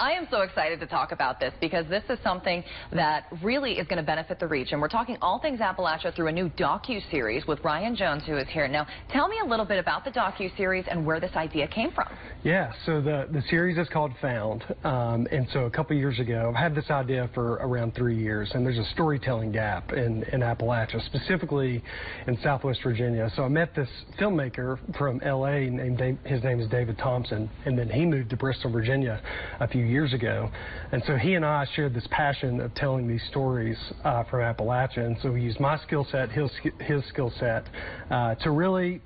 I am so excited to talk about this because this is something that really is going to benefit the region. We're talking all things Appalachia through a new docu-series with Ryan Jones, who is here. Now, tell me a little bit about the docu-series and where this idea came from. Yeah, so the series is called Found, and so a couple years ago, I've had this idea for around 3 years, and there's a storytelling gap in Appalachia, specifically in Southwest Virginia. So I met this filmmaker from L.A. His name is David Thompson, and then he moved to Bristol, Virginia a few years ago. And so he and I shared this passion of telling these stories from Appalachia, and so we used my skill set, his skill set, to really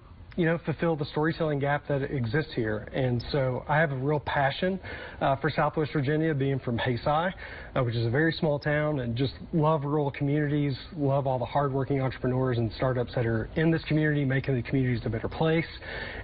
fulfill the storytelling gap that exists here. And so I have a real passion for Southwest Virginia, being from Haysai, which is a very small town, and just love rural communities, love all the hardworking entrepreneurs and startups that are in this community, making the communities a better place.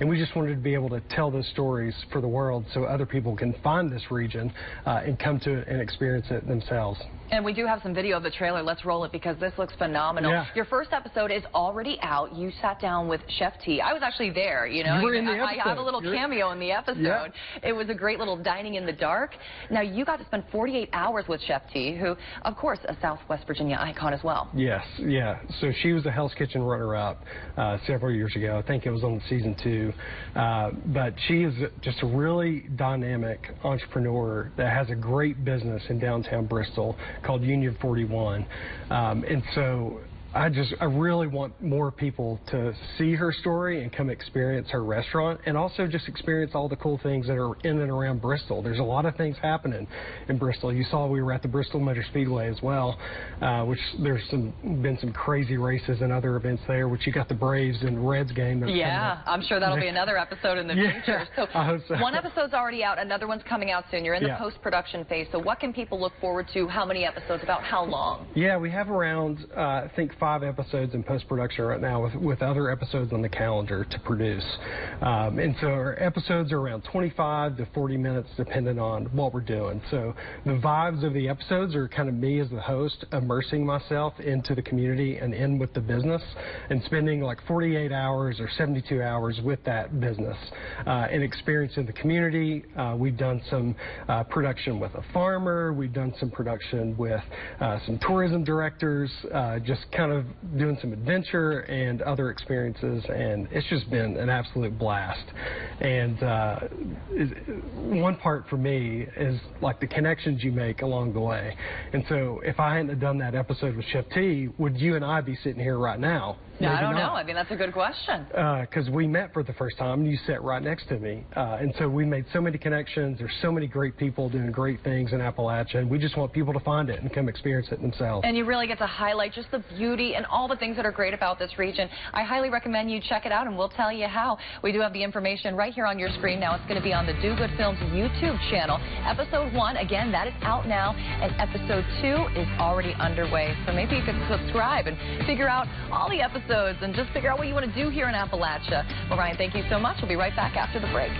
And we just wanted to be able to tell those stories for the world so other people can find this region and come to it and experience it themselves. And we do have some video of the trailer. Let's roll it because this looks phenomenal. Yeah. Your first episode is already out. You sat down with Chef T. I was actually there, You were in the episode. I have a little cameo in the episode. Yeah. It was a great little dining in the dark. Now, you got to spend 48 hours with Chef T, who, of course, a Southwest Virginia icon as well. Yes, yeah. So she was a Hell's Kitchen runner-up several years ago. I think it was on season 2. But she is just a really dynamic entrepreneur that has a great business in downtown Bristol called Union 41. And so I really want more people to see her story and come experience her restaurant, and also just experience all the cool things that are in and around Bristol. There's a lot of things happening in Bristol. You saw we were at the Bristol Motor Speedway as well, which there's been some crazy races and other events there, which you got the Braves and Reds game. Yeah, I'm sure that'll be another episode in the future. So, I hope so. One episode's already out, another one's coming out soon. You're in the post-production phase, so what can people look forward to? How many episodes? About how long? Yeah, we have around, I think, 5 episodes in post-production right now with other episodes on the calendar to produce. And so our episodes are around 25 to 40 minutes depending on what we're doing. So the vibes of the episodes are kind of me as the host immersing myself into the community and in with the business and spending like 48 hours or 72 hours with that business and experiencing the community. We've done some production with a farmer. We've done some production with some tourism directors, just kind of doing some adventure and other experiences, and it's just been an absolute blast. And one part for me is like the connections you make along the way. And so if I hadn't have done that episode with Chef T, would you and I be sitting here right now? No, I don't know. I mean, that's a good question. Because we met for the first time, and you sat right next to me. And so we made so many connections. There's so many great people doing great things in Appalachia, and we just want people to find it and come experience it themselves. And you really get to highlight just the beauty and all the things that are great about this region. I highly recommend you check it out, and we'll tell you how. We do have the information right here on your screen now. It's going to be on the Do Good Films YouTube channel. Episode 1, again, that is out now, and Episode 2 is already underway. So maybe you could subscribe and figure out all the episodes and just figure out what you want to do here in Appalachia. Well, Ryan, thank you so much. We'll be right back after the break.